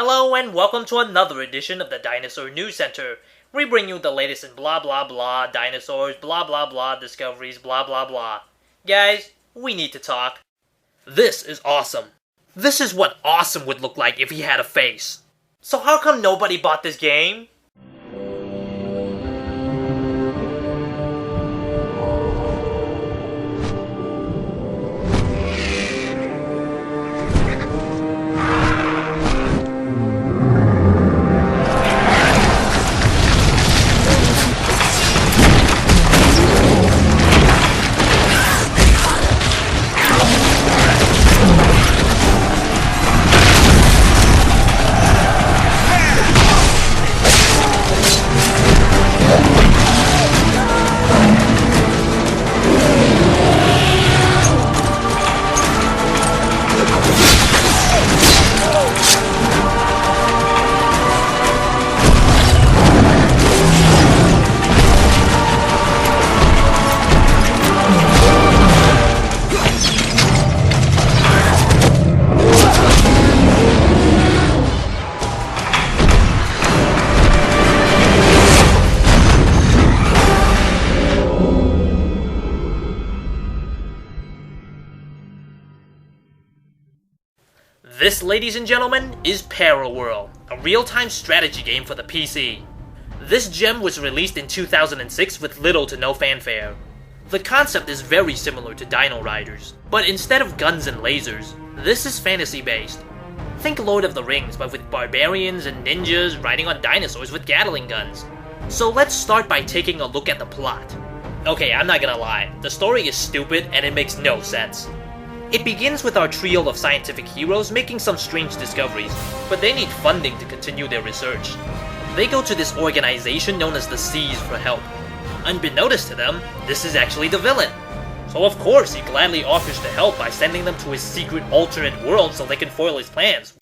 Hello and welcome to another edition of the Dinosaur News Center. We bring you the latest in blah blah blah, dinosaurs, blah blah blah, discoveries, blah blah blah. Guys, we need to talk. This is awesome. This is what awesome would look like if he had a face. So how come nobody bought this game? This, ladies and gentlemen, is Paraworld, a real-time strategy game for the PC. This gem was released in 2006 with little to no fanfare. The concept is very similar to Dinoriders, but instead of guns and lasers, this is fantasy-based. Think Lord of the Rings, but with barbarians and ninjas riding on dinosaurs with Gatling guns. So let's start by taking a look at the plot. Okay, I'm not gonna lie, the story is stupid and it makes no sense. It begins with our trio of scientific heroes making some strange discoveries, but they need funding to continue their research. They go to this organization known as the Seas for help. Unbeknownst to them, this is actually the villain. So of course he gladly offers to help by sending them to his secret alternate world so they can foil his plans.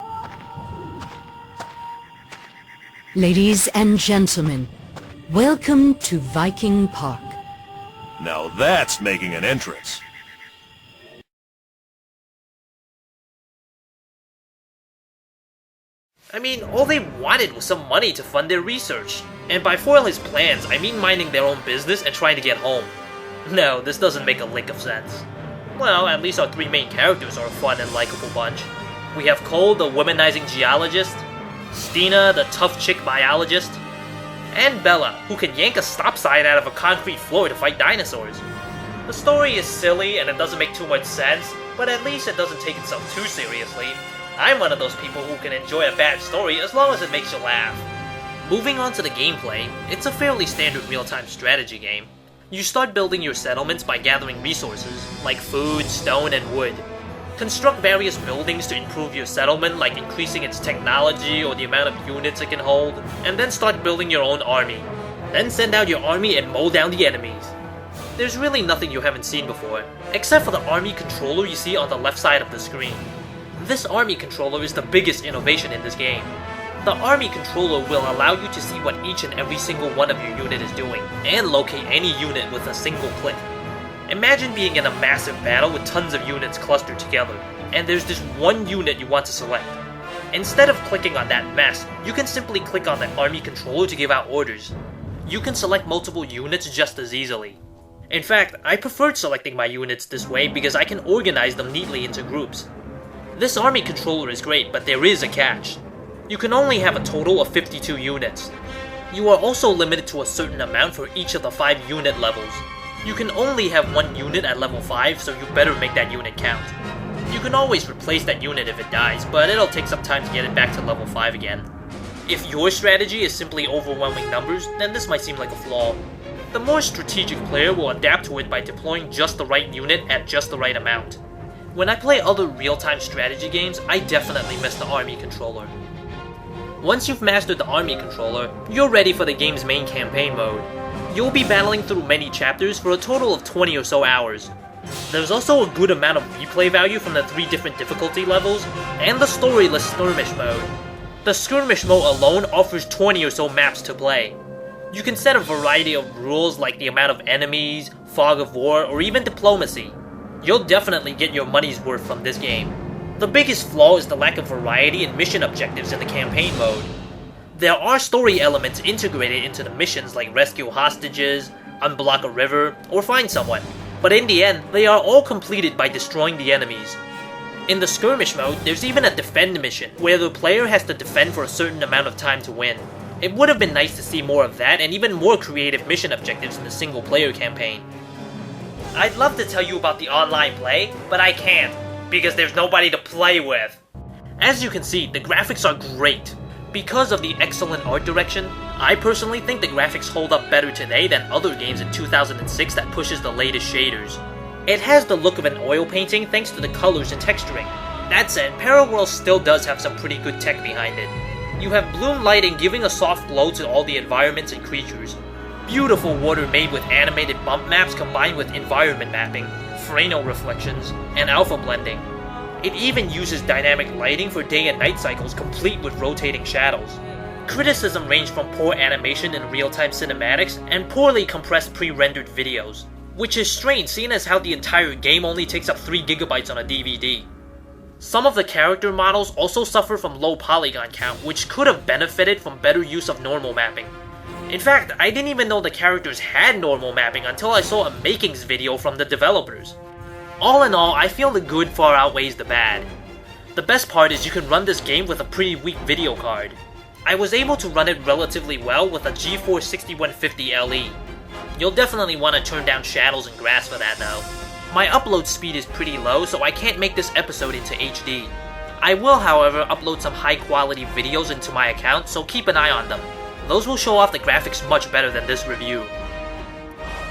Ladies and gentlemen, welcome to Viking Park. Now that's making an entrance. I mean, all they wanted was some money to fund their research. And by foil his plans, I mean minding their own business and trying to get home. No, this doesn't make a lick of sense. Well, at least our three main characters are a fun and likable bunch. We have Cole, the womanizing geologist, Stina, the tough chick biologist, and Bella, who can yank a stop sign out of a concrete floor to fight dinosaurs. The story is silly and it doesn't make too much sense, but at least it doesn't take itself too seriously. I'm one of those people who can enjoy a bad story as long as it makes you laugh. Moving on to the gameplay, it's a fairly standard real-time strategy game. You start building your settlements by gathering resources, like food, stone, and wood. Construct various buildings to improve your settlement, like increasing its technology or the amount of units it can hold, and then start building your own army. Then send out your army and mow down the enemies. There's really nothing you haven't seen before, except for the army controller you see on the left side of the screen. This army controller is the biggest innovation in this game. The army controller will allow you to see what each and every single one of your unit is doing, and locate any unit with a single click. Imagine being in a massive battle with tons of units clustered together, and there's this one unit you want to select. Instead of clicking on that mess, you can simply click on the army controller to give out orders. You can select multiple units just as easily. In fact, I preferred selecting my units this way because I can organize them neatly into groups. This army controller is great, but there is a catch. You can only have a total of 52 units. You are also limited to a certain amount for each of the 5 unit levels. You can only have one unit at level 5, so you better make that unit count. You can always replace that unit if it dies, but it'll take some time to get it back to level 5 again. If your strategy is simply overwhelming numbers, then this might seem like a flaw. The more strategic player will adapt to it by deploying just the right unit at just the right amount. When I play other real-time strategy games, I definitely miss the army controller. Once you've mastered the army controller, you're ready for the game's main campaign mode. You'll be battling through many chapters for a total of 20 or so hours. There's also a good amount of replay value from the 3 different difficulty levels, and the storyless skirmish mode. The skirmish mode alone offers 20 or so maps to play. You can set a variety of rules like the amount of enemies, fog of war, or even diplomacy. You'll definitely get your money's worth from this game. The biggest flaw is the lack of variety in mission objectives in the campaign mode. There are story elements integrated into the missions like rescue hostages, unblock a river, or find someone, but in the end, they are all completed by destroying the enemies. In the skirmish mode, there's even a defend mission, where the player has to defend for a certain amount of time to win. It would have been nice to see more of that and even more creative mission objectives in the single player campaign. I'd love to tell you about the online play, but I can't, because there's nobody to play with. As you can see, the graphics are great. Because of the excellent art direction, I personally think the graphics hold up better today than other games in 2006 that pushes the latest shaders. It has the look of an oil painting thanks to the colors and texturing. That said, Paraworld still does have some pretty good tech behind it. You have bloom lighting giving a soft glow to all the environments and creatures. Beautiful water made with animated bump maps combined with environment mapping, Frano reflections, and alpha blending. It even uses dynamic lighting for day and night cycles complete with rotating shadows. Criticism ranged from poor animation in real-time cinematics and poorly compressed pre-rendered videos, which is strange seeing as how the entire game only takes up 3 GB on a DVD. Some of the character models also suffer from low polygon count, which could have benefited from better use of normal mapping. In fact, I didn't even know the characters had normal mapping until I saw a makings video from the developers. All in all, I feel the good far outweighs the bad. The best part is you can run this game with a pretty weak video card. I was able to run it relatively well with a GeForce 6150 LE. You'll definitely want to turn down shadows and grass for that though. My upload speed is pretty low, so I can't make this episode into HD. I will, however, upload some high quality videos into my account, so keep an eye on them. Those will show off the graphics much better than this review.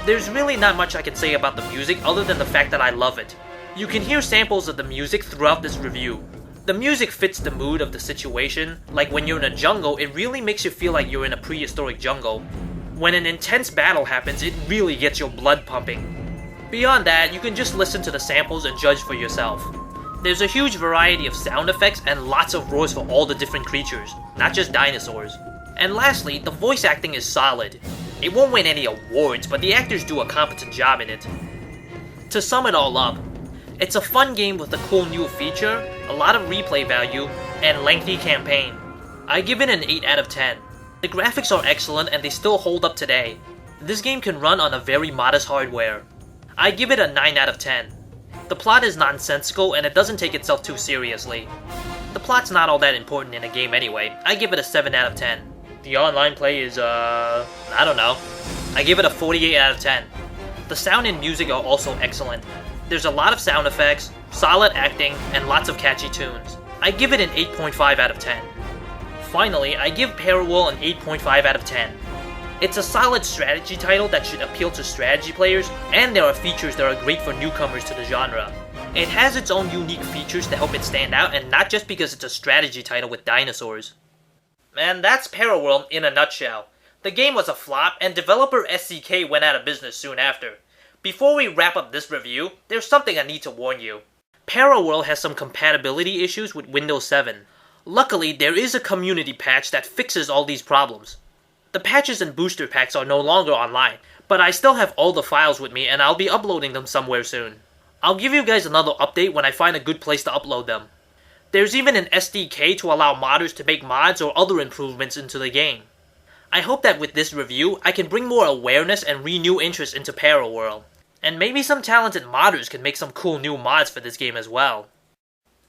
There's really not much I can say about the music other than the fact that I love it. You can hear samples of the music throughout this review. The music fits the mood of the situation, like when you're in a jungle, it really makes you feel like you're in a prehistoric jungle. When an intense battle happens, it really gets your blood pumping. Beyond that, you can just listen to the samples and judge for yourself. There's a huge variety of sound effects and lots of roars for all the different creatures, not just dinosaurs. And lastly, the voice acting is solid. It won't win any awards, but the actors do a competent job in it. To sum it all up, it's a fun game with a cool new feature, a lot of replay value, and lengthy campaign. I give it an 8 out of 10. The graphics are excellent and they still hold up today. This game can run on a very modest hardware. I give it a 9 out of 10. The plot is nonsensical and it doesn't take itself too seriously. The plot's not all that important in a game anyway. I give it a 7 out of 10. The online play is, I don't know. I give it a 48 out of 10. The sound and music are also excellent. There's a lot of sound effects, solid acting, and lots of catchy tunes. I give it an 8.5 out of 10. Finally, I give Paraworld an 8.5 out of 10. It's a solid strategy title that should appeal to strategy players, and there are features that are great for newcomers to the genre. It has its own unique features to help it stand out, and not just because it's a strategy title with dinosaurs. And that's Paraworld in a nutshell. The game was a flop, and developer SCK went out of business soon after. Before we wrap up this review, there's something I need to warn you. Paraworld has some compatibility issues with Windows 7. Luckily, there is a community patch that fixes all these problems. The patches and booster packs are no longer online, but I still have all the files with me and I'll be uploading them somewhere soon. I'll give you guys another update when I find a good place to upload them. There's even an SDK to allow modders to make mods or other improvements into the game. I hope that with this review, I can bring more awareness and renew interest into Paraworld. And maybe some talented modders can make some cool new mods for this game as well.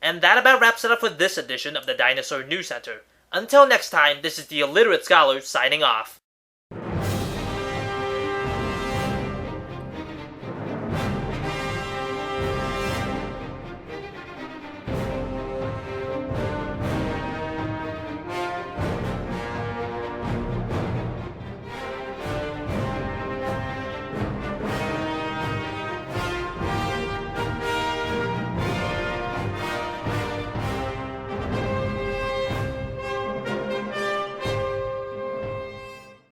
And that about wraps it up for this edition of the Dinosaur News Center. Until next time, this is the Illiterate Scholar signing off.